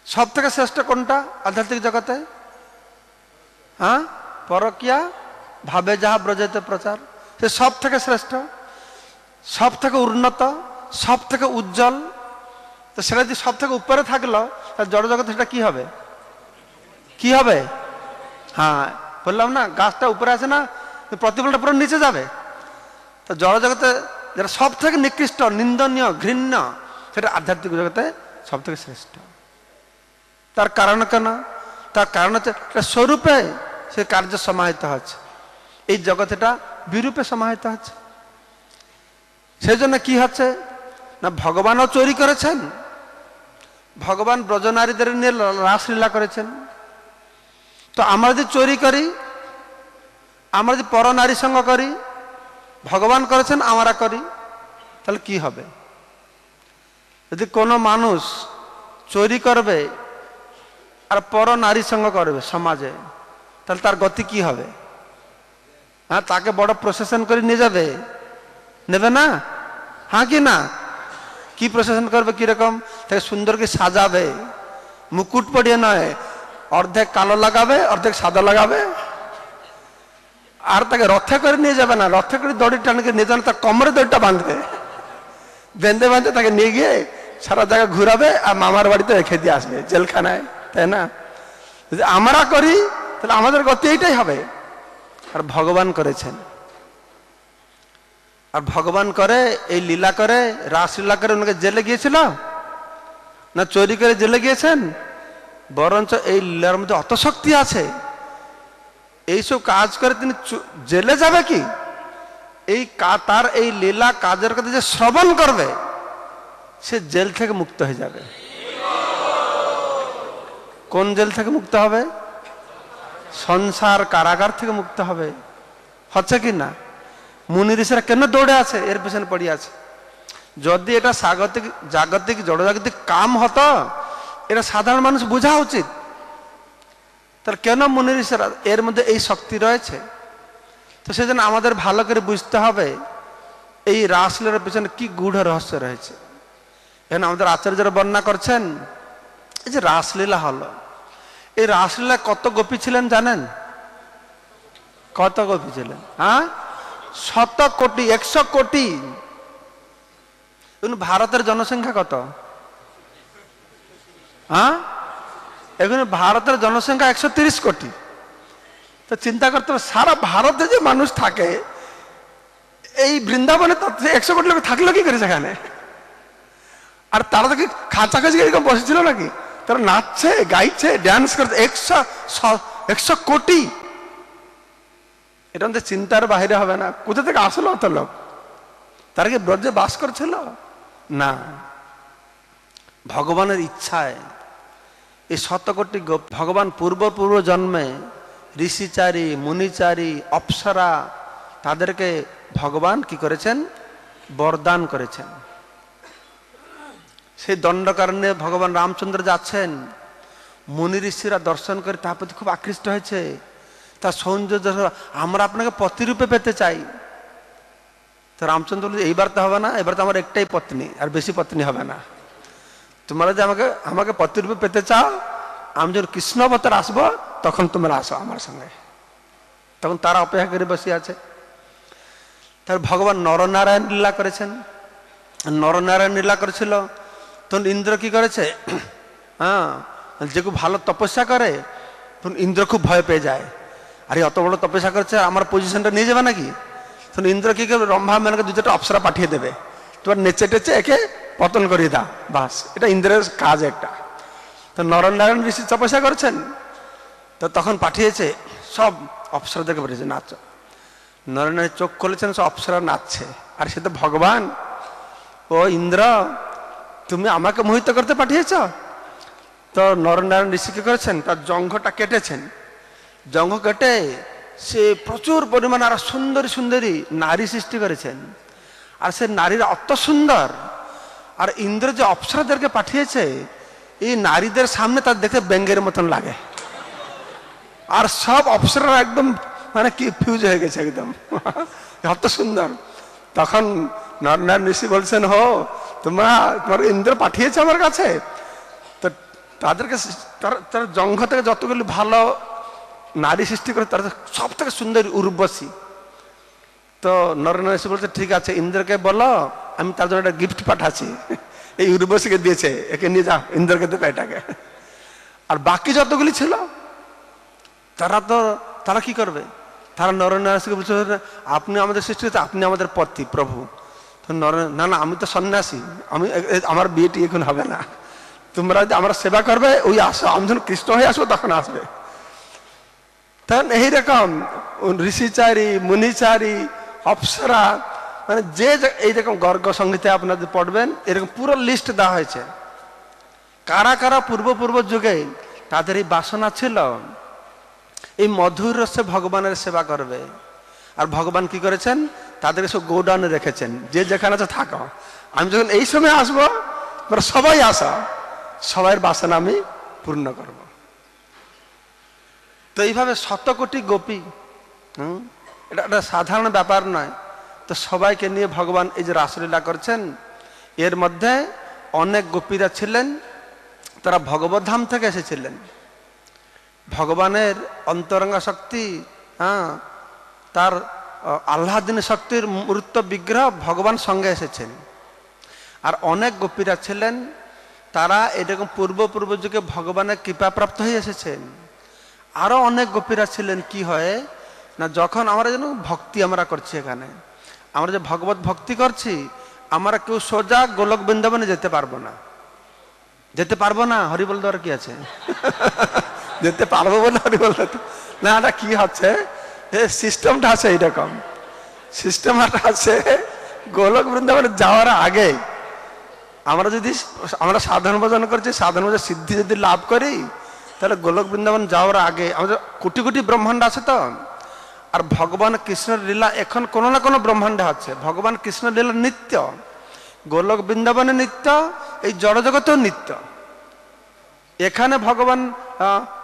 সব থেকে শ্রেষ্ঠ কোনটা আধ্যাত্মিক জগতে? হ্যাঁ, পরকিয়া ভাবে যাহা ব্রজেতে প্রচার, সে সব থেকে শ্রেষ্ঠ, সব থেকে উন্নত, সব থেকে উজ্জ্বল। তো সেটা যদি সব থেকে উপরে থাকলো, তাহলে জড় জগতে সেটা কি হবে? কি হবে? হ্যাঁ, বললাম না, গাছটা উপরে আছে না, প্রতিফলটা পুরো নিচে যাবে। তো জড় জগতে যেটা সব থেকে নিকৃষ্ট, নিন্দনীয়, ঘৃণ্য, সেটা আধ্যাত্মিক জগতে সব থেকে শ্রেষ্ঠ। তার কারণ কেন? তার কারণ হচ্ছে স্বরূপে সে কার্য সমাহিত হচ্ছে, এই জগৎটা বিরূপে সমাহিত হচ্ছে। সেই জন্য কি হচ্ছে না, ভগবানও চুরি করেছেন, ভগবান ব্রজনারীদের নিয়ে রাসলীলা করেছেন। তো আমরা যদি চুরি করি, আমরা যদি পর নারী সঙ্গ করি, ভগবান করেছেন আমরা করি, তাহলে কি হবে? যদি কোনো মানুষ চুরি করবে আর পর নারী সঙ্গ করবে সমাজে, তাহলে তার গতি কি হবে? হ্যাঁ, তাকে বড় প্রসেশন করে নিয়ে যাবে, নেবে না? হ্যাঁ কি না? কি প্রসেশন করবে, কিরকম? তাকে সুন্দর করে সাজাবে, মুকুট পরিয়ে নয়, অর্ধেক কালো লাগাবে, অর্ধেক সাদা লাগাবে। আর তাকে রথে করে নিয়ে যাবে না, রথে করে দড়ি টানকে নিয়ে যাবে, তার কোমরে দড়িটা বাঁধবে, বেঁধে বেঁধে তাকে নিয়ে গিয়ে সারা জায়গা ঘুরাবে আর মামার বাড়িতে রেখে দিয়ে আসবে, জেলখানায়, তাই না? যদি আমরা করি তাহলে আমাদের গতি এইটাই হবে। আর ভগবান করেছেন, আর ভগবান করে এই লীলা করে, রাসলীলা করে ওনাকে জেলে গিয়েছিল না, চুরি করে জেলে গিয়েছেন? বরঞ্চ এই লীলার মধ্যে অত শক্তি আছে, এইসব কাজ করে তিনি জেলে যাবে কি, এই তার এই লীলা কাজের কথা যে শ্রবণ করবে, সে জেল থেকে মুক্ত হয়ে যাবে। কোন জেল থেকে মুক্ত হবে? সংসার কারাগার থেকে মুক্ত হবে। হচ্ছে কি না? মুনি ঋষিরা কেন দৌড়ে আছে, এর পেছনে পড়ে আছে। যদি এটা জাগতিক জড়জাগতিক কাম হতো, এটা সাধারণ মানুষ বোঝা উচিত। তাহলে কেন মুনি ঋষিরা, এর মধ্যে এই শক্তি রয়েছে। তো সেজন্য আমাদের ভালো করে বুঝতে হবে এই রাসলীলার পেছনে কি গূঢ় রহস্য রয়েছে। এখন আমাদের আচার্যরা বর্ণনা করছেন, এই যে রাসলীলা হলো, এই রাসলীলা কত গোপী ছিলেন জানেন? কত গোপী ছিলেন? হ্যাঁ, 100 কোটি, 100 কোটি। ভারতের জনসংখ্যা কত? হ্যাঁ, এখন ভারতের জনসংখ্যা 130 কোটি। তো চিন্তা করতে হবে, সারা ভারতে যে মানুষ থাকে, এই বৃন্দাবনে 100 কোটি লোক থাকলো কি করে সেখানে? আর তারা তো কি খাঁচাখাঁচি এরকম বসেছিল নাকি? তারা নাচছে, গাইছে, ড্যান্স করছে, 100 কোটি। এটা আমাদের চিন্তার বাইরে হবে না। কোথা থেকে আসলো অত লোক? তারা কি ব্রজে বাস করছিল? না, ভগবানের ইচ্ছায় এই 100 কোটি ভগবান পূর্ব জন্মে ঋষিচারী, মুনিচারী, অপ্সরা, তাদেরকে ভগবান কি করেছেন? বরদান করেছেন। সেই দণ্ডকারণ্যে ভগবান রামচন্দ্র যাচ্ছেন, মুনি ঋষিরা দর্শন করে তার প্রতি খুব আকৃষ্ট হয়েছে, তার সৌন্দর্য, আমরা আপনাকে পতিরূপে পেতে চাই। তো রামচন্দ্র বলছে, এইবার তো হবে না, এবার তো আমার একটাই পত্নী, আর বেশি পত্নী হবে না। তোমরা যে আমাকে পতিরূপে পেতে চাও, আমি যখন কৃষ্ণ অবতার আসবো তখন তোমরা আসো আমার সঙ্গে। তখন তারা অপেক্ষা করে বসে আছে। তার ভগবান নরনারায়ণ লীলা করেছেন। নরনারায়ণ লীলা করেছিল, তখন ইন্দ্র কি করেছে? হ্যাঁ, যে খুব ভালো তপস্যা করে তখন ইন্দ্র খুব ভয় পেয়ে যায়, আরে অত বড় তপস্যা করেছে, আমার পজিশনটা নিয়ে যাবে নাকি? তখন ইন্দ্র কি করবে? রম্ভা মেনকে 2-4টা অপ্সরা পাঠিয়ে দেবে, তোমার নেচে টেচে একে পতন করিয়ে দাও, বাস। এটা ইন্দ্রের কাজ একটা। তো নরনারায়ণ ঋষি তপস্যা করছেন, তো তখন পাঠিয়েছে সব অপ্সরাদেরকে পাঠিয়েছে, নাচো। নরনারায়ণ চোখ খুলেছেন, সব অপ্সরা নাচছে, আর সে তো ভগবান। ও ইন্দ্র, তুমি আমাকে মোহিত করতে পাঠিয়েছ? তো নরনারায়ণ ঋষি কি করেছেন? তার জঙ্ঘটা কেটেছেন, জঙ্ঘ কেটে সে প্রচুর পরিমাণে আর সুন্দরী সুন্দরী নারী সৃষ্টি করেছেন। আর সে নারীরা অত সুন্দর, আর ইন্দ্র যে অপ্সরাদেরকে পাঠিয়েছে, এই নারীদের সামনে তার দেখে ব্যঙ্গের মতন লাগে। আর সব অপ্সরারা একদম মানে কি ফিউজ হয়ে গেছে একদম, অত সুন্দর। তখন নরনারায়ণ ঋষি বলছেন, তোমার ইন্দ্র পাঠিয়েছে আমার কাছে। তো তাদেরকে তারা জঙ্গ থেকে যতগুলি ভালো নারী সৃষ্টি করে তারা সব থেকে সুন্দর উর্বশী। তো নরনারী এসে বলছে ঠিক আছে ইন্দ্রকে বলো আমি তার জন্য একটা গিফট পাঠাচ্ছি, এই উর্বশীকে দিয়েছে, একে নিয়ে যাও ইন্দ্রকে দেবে এটাকে। আর বাকি যতগুলি ছিল তারা কি করবে, তারা নরনারীকে বলছে আপনি আমাদের সৃষ্টি হচ্ছে, আপনি আমাদের পতি প্রভু। তো না না আমি তো সন্ন্যাসী, আমার বিয়েটি এখন হবে না, তোমরা যদি আমার সেবা করবে ওই আসো, আমি যখন কৃষ্ণ হয়ে আসবো তখন আসবে। তখন এইরকম ঋষিচারী মুনিচারী অপ্সরা মানে যে এইরকম গর্গ সংহিতে আপনাদের পড়বেন এরকম পুরো লিস্ট দেওয়া হয়েছে। কারা কারা পূর্ব যুগে তাদের এই বাসনা ছিল এই মধুর রসে ভগবানের সেবা করবে। আর ভগবান কি করেছেন, তাদেরকে সব গোডাউনে রেখেছেন, যে যেখানে আছে থাকো, আমি যখন এই সময় আসবো তোমরা সবাই আসো, সবাই বাসনা আমি পূর্ণ করব। তো এইভাবে 100 কোটি গোপী, এটা একটা সাধারণ ব্যাপার নয়। তো সবাইকে নিয়ে ভগবান এই যে রাসলীলা করছেন, এর মধ্যে অনেক গোপীরা ছিলেন তারা ভগবত ধাম থেকে এসেছিলেন। ভগবানের অন্তরঙ্গ শক্তি, তার আহ্লাদিনী শক্তির মূর্ত বিগ্রহ ভগবান সঙ্গে এসেছেন। আর অনেক গোপীরা ছিলেন তারা এরকম পূর্ব যুগে ভগবানের কৃপাপ্রাপ্ত হয়ে এসেছেন। আরো অনেক গোপীরা ছিলেন কি হয় না, যখন আমরা যেন ভক্তি আমরা করছি, এখানে আমরা যে ভগবত ভক্তি করছি, আমরা কেউ সোজা গোলক বৃন্দাবনে যেতে পারবো না। হরিবল দেওয়ার কি আছে যেতে পারবো বলে হরিবল না, এটা কি হচ্ছে সিস্টেমটা আছে, এইরকম সিস্টেমটা আছে। গোলক বৃন্দাবনে যাওয়ার আগে আমরা সাধন ভজন করছি, সাধন ভজন সিদ্ধি যদি লাভ করি, তাহলে গোলক বৃন্দাবন যাওয়ার আগে আমাদের কোটি কোটি ব্রহ্মাণ্ড আছে। তো আর ভগবান কৃষ্ণের লীলা এখন কোনো না কোনো ব্রহ্মাণ্ডে হচ্ছে। ভগবান কৃষ্ণের লীলা নিত্য, গোলক বৃন্দাবনে নিত্য, এই জড়জগতেও নিত্য। এখানে ভগবান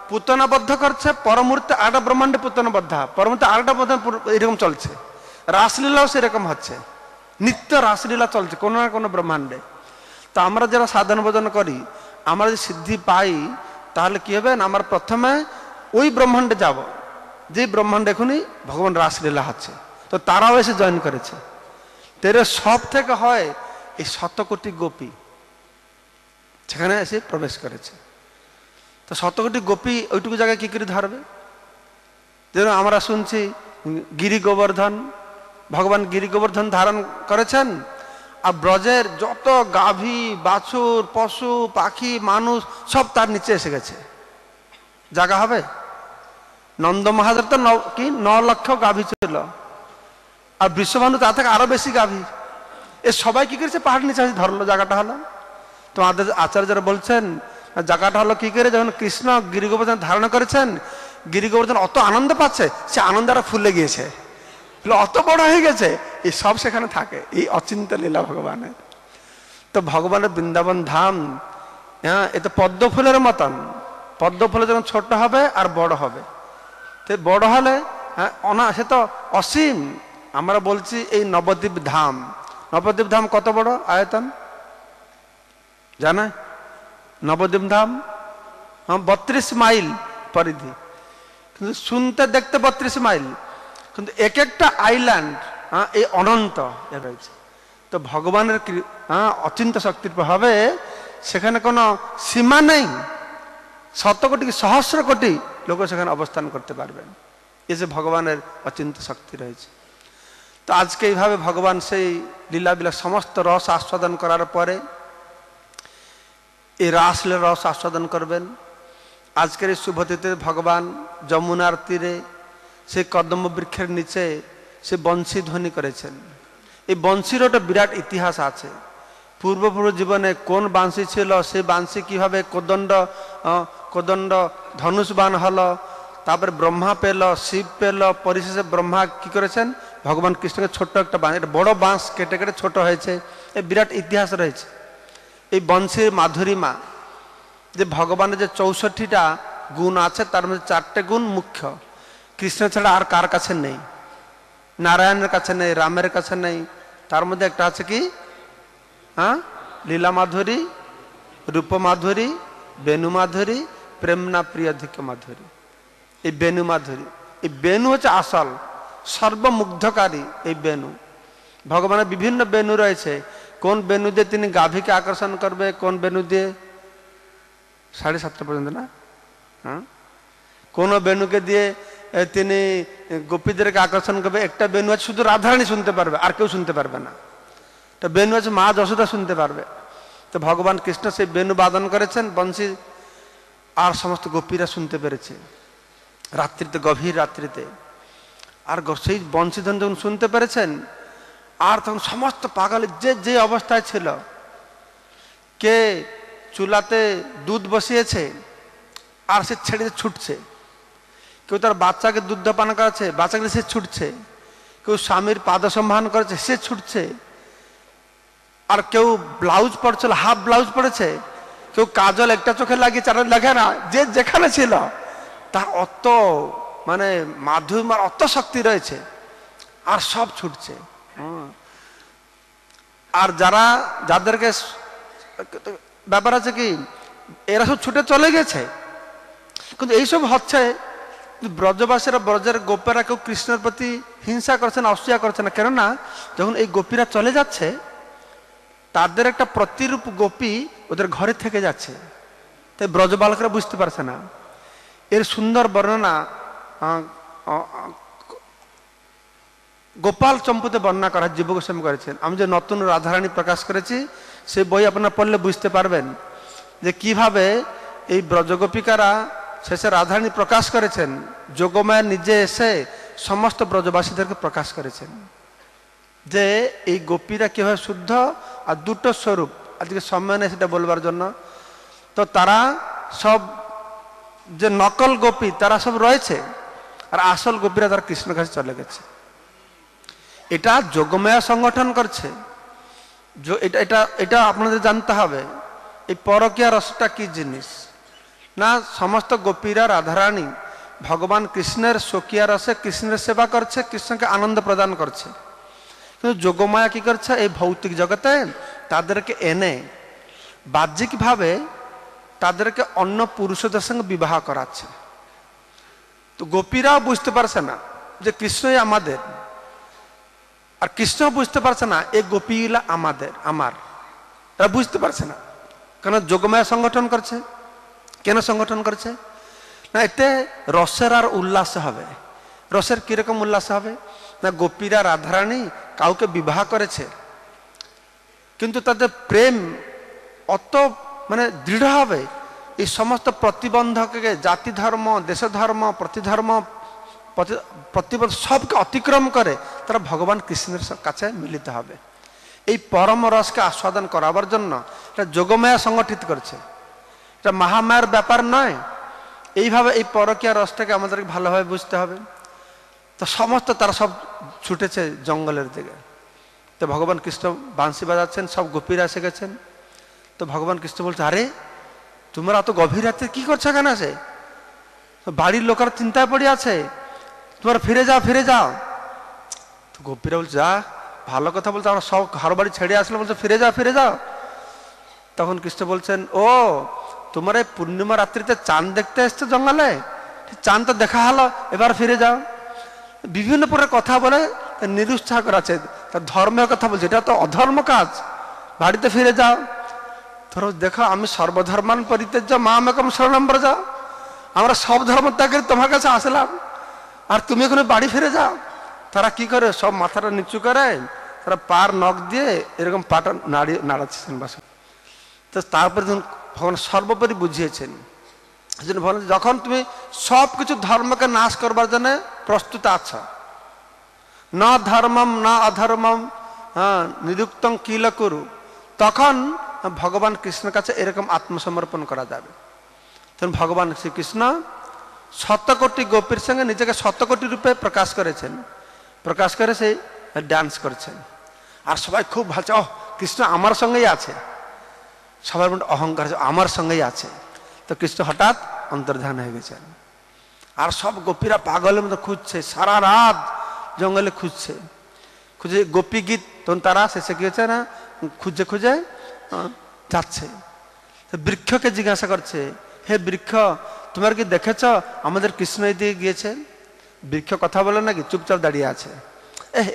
পুতনাবদ্ধ করছে, পরমূর্তে আরেকটা ব্রহ্মাণ্ডে পুতনাবদ্ধ, পরমূর্তে আরেকটা এরকম চলছে। রাসলীলাও সেরকম হচ্ছে, নিত্য রাসলীলা চলছে কোনো না কোনো ব্রহ্মাণ্ডে। তো আমরা যারা সাধন ভজন করি, আমরা যদি সিদ্ধি পাই, তাহলে কি হবে না, আমরা প্রথমে ওই ব্রহ্মাণ্ডে যাব যে ব্রহ্মাণ্ডে এখনই ভগবান রাসলীলা হচ্ছে। তো তারাও এসে জয়েন করেছে। তেরে সব থেকে হয় এই 100 কোটি গোপী সেখানে এসে প্রবেশ করেছে। তো 100 কোটি গোপী ওইটুকু জায়গায় কি করে ধরবে? যেন আমরা শুনছি গিরি গোবর্ধন, ভগবান গিরি গোবর্ধন ধারণ করেছেন, আর ব্রজের যত গাভী বাছুর পশু পাখি মানুষ সব তার নিচে এসে গেছে, জায়গা হবে? নন্দ মহারাজ তো 9 লক্ষ গাভী ছিল, আর বিশ্বভানু তা থেকে আরো বেশি গাভী। এ সবাই কি করেছে, পাহাড় নিচে এসে ধরলো, জায়গাটা হলো। তো আমাদের আচার্যরা বলছেন জায়গাটা হলো কি করে, যখন কৃষ্ণ গিরি গোবর্ধন ধারণ করেছেন, গিরি গোবর্ধন অত আনন্দ পাচ্ছে, সে আনন্দ আরো ফুলে গিয়েছে, অত বড় হয়ে গেছে, এই সব সেখানে থাকে। এই অচিন্ত লীলা ভগবানের। তো ভগবানের বৃন্দাবন ধাম, এ তো পদ্ম ফুলের মতন। পদ্ম ফুলে যখন ছোট হবে আর বড় হবে, তো বড় হলে সে তো অসীম। আমরা বলছি এই নবদ্বীপ ধাম, নবদ্বীপ ধাম কত বড় আয়তন জানা? নবদ্বীপ ধাম 32 মাইল পরিধি, কিন্তু শুনতে দেখতে 32 মাইল, কিন্তু এক একটা আইল্যান্ড এই অনন্ত রয়েছে। তো ভগবানের অচিন্ত শক্তির প্রভাবে সেখানে কোনো সীমা নেই। 100 কোটি সহস্র কোটি লোক সেখানে অবস্থান করতে পারবেন। এই যে ভগবানের অচিন্ত শক্তি রয়েছে। তো আজকে এইভাবে ভগবান সেই লীলাবিলাস সমস্ত রস আস্বাদন করার পরে এই রাসলীলার রস আস্বাদন করবেন। আজকের এই শুভতিথিতে ভগবান যমুনার তীরে সেই কদম্ব বৃক্ষের নিচে সে বংশী ধ্বনি করেছেন। এই বংশীর একটা বিরাট ইতিহাস আছে। পূর্ব জীবনে কোন বাঁশি ছিল, সেই বাঁশি কিভাবে কোদণ্ড ধনুষবান হলো, তারপরে ব্রহ্মা পেল, শিব পেল, পরিশেষে ব্রহ্মা কি করেছেন, ভগবান কৃষ্ণকে ছোট্ট একটা বাঁশ, এটা বড় বাঁশ কেটে কেটে ছোট হয়েছে। এই বিরাট ইতিহাস রয়েছে। এই বংশীর মাধুরীমা, যে ভগবানের যে 64টা গুণ আছে, তার মধ্যে 4টে গুণ মুখ্য। কৃষ্ণ ছাড়া আর কার কাছে নেই, নারায়ণের কাছে নেই, রামের কাছে নেই। তার মধ্যে একটা আছে কি, লীলা মাধুরী, রূপ মাধুরী, বেনু মাধুরী প্রেম না প্রিয় ধিক মাধুরী। এই বেনু মাধুরী, এই বেনু হচ্ছে আসল সর্বমুগ্ধকারী। এই বেনু, ভগবানের বিভিন্ন বেনু রয়েছে। কোন বেনু দিয়ে তিনি গাভীকে আকর্ষণ করবে, কোন বেনু দিয়ে 7:30 পর্যন্ত না, হ্যাঁ, কোন বেনুকে দিয়ে তিনি গোপীদেরকে আকর্ষণ করবে। একটা বেনু আছে শুধু রাধারানী শুনতে পারবে, আর কেউ শুনতে পারবে না। একটা বেনু আছে মা যশোদা শুনতে পারবে। তো ভগবান কৃষ্ণ সেই বেনু বাদন করেছেন বংশী, আর সমস্ত গোপীরা শুনতে পেরেছে রাত্রিতে, গভীর রাত্রিতে। আর সেই বংশীধন যখন শুনতে পেরেছেন, আর তখন সমস্ত পাগল যে যে অবস্থায় ছিল, কে চুলাতে দুধ বসিয়েছে আর সে ছেড়ে ছুটছে, কেউ তার বাচ্চাকে দুধ পান করাচ্ছে, বাচ্চাকে সে ছুটছে, কেউ স্বামীর পাদ সম্ভান করেছে সে ছুটছে, আর কেউ ব্লাউজ পরছিল হাফ ব্লাউজ পরেছে, কেউ কাজল একটা চোখে লাগিয়ে চাটা লাগে না, যে যেখানে ছিল তার অত মানে মাধুর্যের অত শক্তি রয়েছে, আর সব ছুটছে। আর যারা যাদেরকে ব্যাপার আছে কি, এরা সব ছুটে চলে গেছে, কিন্তু এইসব হচ্ছে ব্রজবাসীরা, ব্রজের গোপীরা কেউ কৃষ্ণের প্রতি হিংসা করছে না, অসূয়া করছে না। কেননা যখন এই গোপীরা চলে যাচ্ছে, তাদের একটা প্রতিরূপ গোপী ওদের ঘরে থেকে যাচ্ছে, তাই ব্রজবালকরা বুঝতে পারছে না। এর সুন্দর বর্ণনা গোপাল চম্পুতে বর্ণনা করা জীব গোস্বামী করেছেন। আমি যে নতুন রাধারানী প্রকাশ করেছি, সেই বই আপনারা পড়লে বুঝতে পারবেন যে কিভাবে এই ব্রজগোপিকারা শেষে রাধারানী প্রকাশ করেছেন। যোগমায়া নিজে এসে সমস্ত ব্রজবাসীদেরকে প্রকাশ করেছেন যে এই গোপীরা কিভাবে শুদ্ধ, আর দুটো স্বরূপ আজকে সম্মানে সেটা বলবার জন্য। তো তারা সব যে নকল গোপী তারা সব রয়েছে, আর আসল গোপীরা তারা কৃষ্ণের কাছে চলে গেছে। এটা যোগমায়া সংগঠন করছে। এটা এটা আপনাদের জানতে হবে, এই পরকীয়া রসটা কি জিনিস না। সমস্ত গোপীরা রাধারানী ভগবান কৃষ্ণের স্বকীয়া রসে কৃষ্ণের সেবা করছে, কৃষ্ণকে আনন্দ প্রদান করছে। কিন্তু যোগমায়া কি করছে, এই ভৌতিক জগতে তাদেরকে এনে বাহ্যিকভাবে তাদেরকে অন্য পুরুষদের সঙ্গে বিবাহ করাচ্ছে। তো গোপীরাও বুঝতে পারছে না যে কৃষ্ণই আমাদের, আর কৃষ্ণ বুঝতে পারছে না এই গোপীগুলা আমাদের, আমার। এরা বুঝতে পারছে না, কেন যোগমায়া সংগঠন করছে। কেন সংগঠন করছে না, এতে রসের আর উল্লাস হবে। রসের কিরকম উল্লাস হবে না, গোপীরা রাধারানী কাউকে বিবাহ করেছে, কিন্তু তাদের প্রেম অত মানে দৃঢ় হবে, এই সমস্ত প্রতিবন্ধককে জাতি ধর্ম, দেশ ধর্ম, প্রতিধর্ম, প্রতিবন্ধ সবকে অতিক্রম করে তারা ভগবান কৃষ্ণের কাছে মিলিত হবে। এই পরম রসকে আস্বাদন করাবার জন্য এটা যোগমায়া সংগঠিত করছে, এটা মহামায়ার ব্যাপার নয়। এইভাবে এই পরকীয়া রসটাকে আমাদেরকে ভালোভাবে বুঝতে হবে। তো সমস্ত তারা সব ছুটেছে জঙ্গলের দিকে। তো ভগবান কৃষ্ণ বাঁশি বাজাচ্ছেন, সব গোপীরা এসে গেছেন। তো ভগবান কৃষ্ণ বলছে, আরে তোমরা এত গভীর রাতে কি করছো এখানে আছে? বাড়ির লোকেরা চিন্তায় পড়ে আছে, তোমরা ফিরে যাও, ফিরে যাও। তো গোপীরা বলছে, যা ভালো কথা বলছে, আমরা সব ঘর বাড়ি ছেড়ে আসলে বলছে ফিরে যাও, ফিরে যাও। তখন কৃষ্ণ বলছেন, ও তোমরা এই পূর্ণিমা রাত্রিতে চাঁদ দেখতে এসছো জঙ্গলে, চাঁদ তো দেখা হলো, এবার ফিরে যাও। বিভিন্ন প্রকার কথা বলে নিরুৎসাহ করাচ্ছে, তার ধর্মের কথা বলছে, এটা তো অধর্ম কাজ, বাড়িতে ফিরে যাও। ধরো দেখো, আমি সর্বধর্মান পরিত্যাজ্য মামেকম শরণম ব্রজ, আমরা সব ধর্ম ত্যাগ করে তোমার কাছে আসলাম, আর তুমি এখন বাড়ি ফিরে যাও। তারা কি করে, সব মাথাটা নিচু করে তারা পার নখ দিয়ে এরকম পাটা নাড়াচ্ছেন বাসন। তো তারপরে ভগবান সর্বোপরি বুঝিয়েছেন, যখন তুমি সব কিছু ধর্মকে নাশ করবার জন্য প্রস্তুত আছ, না ধর্মম না অধর্মম নিরুক্তং কিল কুরু, তখন ভগবান কৃষ্ণের কাছে এরকম আত্মসমর্পণ করা যাবে। তখন ভগবান শ্রীকৃষ্ণ শতকোটি গোপীর সঙ্গে নিজেকে শতকোটি রূপে প্রকাশ করেছেন, প্রকাশ করে সেই ডান্স করছেন। আর সবাই খুব ভাবছে, ও কৃষ্ণ আমার সঙ্গেই আছে, সবার মধ্যে অহংকার আমার সঙ্গেই আছে। তো কৃষ্ণ হঠাৎ অন্তর্ধান হয়ে গেছেন, আর সব গোপীরা পাগলের মতো খুঁজছে, সারা রাত জঙ্গলে খুঁজছে, খুঁজে গোপী গীত। তখন তারা শেষে কি হচ্ছে না, খুঁজে খুঁজে যাচ্ছে। তো বৃক্ষকে জিজ্ঞাসা করছে, হে বৃক্ষ তোমার কি দেখেছ আমাদের কৃষ্ণ এদিকে গিয়েছে? বৃক্ষ কথা বলে নাকি, চুপচাপ দাঁড়িয়ে আছে।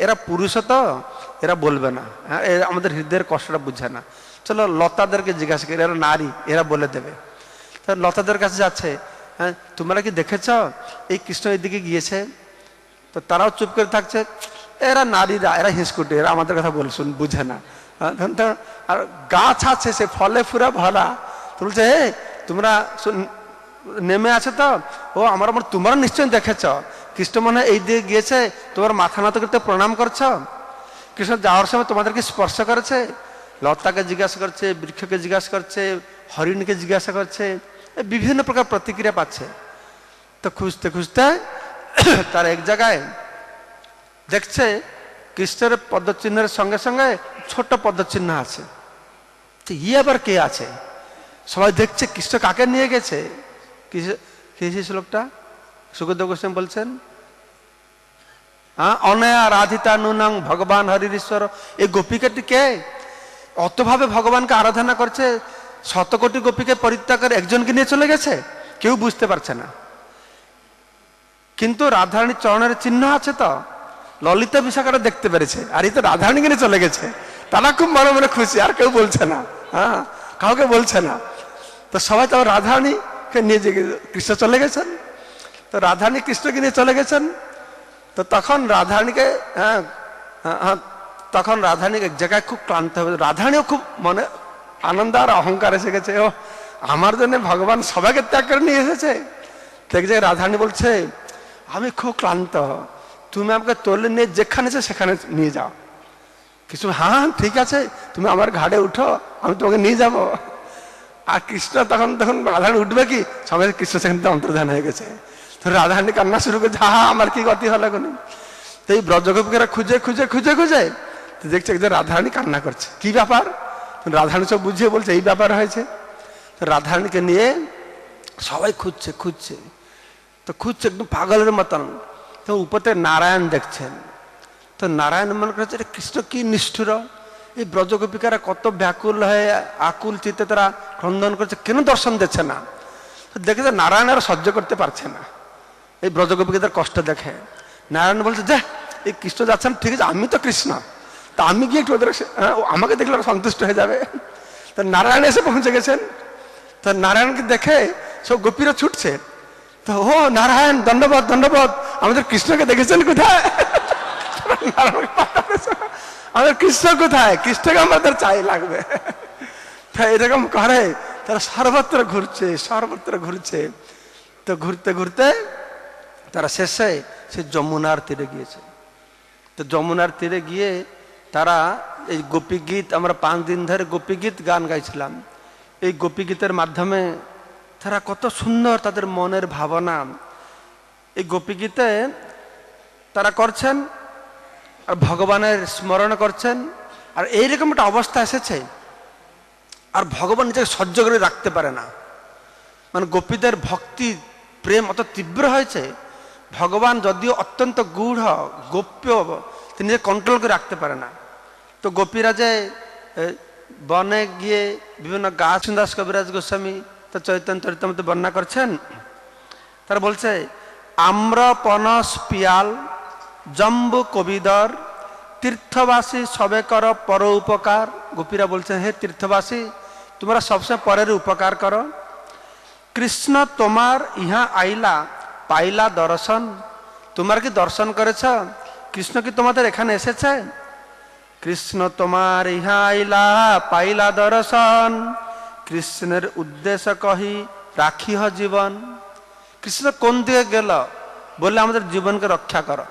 এরা পুরুষ তো, এরা বলবে না, হ্যাঁ এরা আমাদের হৃদয়ের কষ্টটা বুঝে না, চলো লতাদেরকে জিজ্ঞাসা করি, এরা নারী, এরা বলে দেবে। তা লতাদের কাছে যাচ্ছে, হ্যাঁ তোমরা কি দেখেছ এই কৃষ্ণ এদিকে গিয়েছে? তো তারাও চুপ করে থাকছে, এরা নারীরা, এরা হিসকুটে, এরা আমাদের কথা বলছুন, বুঝে না। আর গাছ আছে সে ফলে ফুরা ভরা, তো বলছে হে তোমরা নেমে আছে তো? ও আমার তোমরা নিশ্চয়ই দেখেছ কৃষ্ণ মনে হয় এই দিকে গিয়েছে, তোমার মাথা নত করতে প্রণাম করছ, কৃষ্ণ যাওয়ার সময় তোমাদেরকে স্পর্শ করেছে। লতাকে জিজ্ঞাসা করছে, বৃক্ষকে জিজ্ঞাসা করছে, হরিণকে জিজ্ঞাসা করছে, বিভিন্ন প্রকার প্রতিক্রিয়া পাচ্ছে। তো খুঁজতে খুঁজতে তার এক জায়গায় দেখছে কৃষ্ণের পদচিহ্নের সঙ্গে সঙ্গে ছোট পদচিহ্ন আছে। তো ইয়ে আবার কে আছে? সবাই দেখছে কৃষ্ণ কাকে নিয়ে গেছে। কি শ্লোকটা সুখদেব গোস্বামী বলছেন, অনয়া রাধিতা নুনং ভগবান হরির ঈশ্বর। এই গোপিকাটি কে? অতভাবে ভগবানকে আরাধনা করছে, শতকোটি গোপীকে পরিত্যাগ করে একজনকে নিয়ে চলে গেছে, কেউ বুঝতে পারছে না। কিন্তু রাধারানীর চরণের চিহ্ন আছে তো, ললিতা বিশাখাটা দেখতে পেরেছে, আর এই তো রাধারানীকে নিয়ে চলে গেছে। তারা খুব মনে মনে খুশি, আর কেউ বলছে না, হ্যাঁ কাউকে বলছে না। তো সবাই তো রাধারানীকে নিয়ে যে কৃষ্ণ চলে গেছেন, তো রাধারানী কৃষ্ণকে নিয়ে চলে গেছেন। তো তখন রাধারানীকে তখন রাধারানী এক জায়গায় খুব ক্লান্ত হবে। রাধারানীও খুব মনে আনন্দ আর অহংকার এসে গেছে, ও আমার জন্য ভগবান সবাইকে ত্যাগ করে নিয়ে এসেছে। তো এক জায়গায় রাধারানী বলছে, আমি খুব ক্লান্ত, তুমি আমাকে তোলে নিয়ে যেখানে সেখানে নিয়ে যাও। কিছু হ্যাঁ ঠিক আছে, তুমি আমার ঘাড়ে উঠো, আমি তোমাকে নিয়ে যাব। আর কৃষ্ণ তখন রাধারানী উঠবে কি, সবাই কৃষ্ণ সেখান থেকে অন্তর্ধান হয়ে গেছে। তো রাধারানী কান্না শুরু করছে, আমার কি গতি হলো এখন। তো এই ব্রজগোপীরা খুঁজে খুঁজে খুঁজে খুঁজে তো দেখছে একজন রাধারানী কান্না করছে, কি ব্যাপার? রাধারানী সব বুঝিয়ে বলছে এই ব্যাপার হয়েছে। তো রাধারানীকে নিয়ে সবাই খুঁজছে খুঁজছে, তো খুঁজছে একদম পাগলের মতন। তো উপরে নারায়ণ দেখছেন, তো নারায়ণ মনে করছে কৃষ্ণ কি নিষ্ঠুর, এই ব্রজগোপিকারা কত ব্যাকুল হয়ে আকুল চিত্তে তারা ক্রন্দন করছে, কেন দর্শন দিচ্ছে না? দেখেছে নারায়ণ আর সহ্য করতে পারছে না এই ব্রজগোপিকাদের কষ্ট দেখে। নারায়ণ বলছে, যে এই কৃষ্ণ যাচ্ছেন ঠিক আছে, আমি তো কৃষ্ণ, তা আমি গিয়ে একটু ওদের আমাকে দেখলে ওরা সন্তুষ্ট হয়ে যাবে। তো নারায়ণ এসে পৌঁছে গেছেন। তো নারায়ণকে দেখে সব গোপীরা ছুটছে। তো ও নারায়ণ দণ্ডবোধ দণ্ডবোধ, আমাদের কৃষ্ণকে দেখেছেন কোথায়? আমাদের কৃষ্ণ কোথায়? কৃষ্ণকে আমাদের চাই লাগবে। এরকম করে তারা সর্বত্র ঘুরছে সর্বত্র ঘুরছে। তো ঘুরতে ঘুরতে তারা শেষে সে যমুনার তীরে গিয়েছে। তো যমুনার তীরে গিয়ে তারা এই গোপী গীত, আমরা 5 দিন ধরে গোপী গীত গান গাইছিলাম। এই গোপী গীতের মাধ্যমে তারা কত সুন্দর তাদের মনের ভাবনা এই গোপী গীতে তারা করছেন, আর ভগবানের স্মরণ করছেন। আর এইরকম একটা অবস্থা এসেছে, আর ভগবান নিজেকে সহ্য করে রাখতে পারে না। মানে গোপীদের ভক্তি প্রেম অত তীব্র হয়েছে, ভগবান যদিও অত্যন্ত গূঢ় গোপ্য, তিনি নিজে কন্ট্রোল করে রাখতে পারে না। তো গোপীরা যে বনে গিয়ে বিভিন্ন গাছ, দাস কবিরাজ গোস্বামী তো চৈতন্য চরিতামৃতে বর্ণনা করছেন। তারা বলছে, আম্র পনস পিয়াল জম্বু কবিদর তীর্থবাসী সবে কর পর উপকার। গোপীরা বলছেন, হে তীর্থবাসী তোমরা সবসময় পরের উপকার করো। কৃষ্ণ তোমার ইহা আইলা পাইলা দর্শন, তোমার কি দর্শন করেছ? কৃষ্ণ কি তোমাদের এখানে এসেছে? কৃষ্ণ তোমার ইহা আইলা পাইলা দর্শন, কৃষ্ণের উদ্দেশ্য কহি রাখিহ জীবন। কৃষ্ণ কোন দিকে গেল বলে আমাদের জীবনকে রক্ষা করো।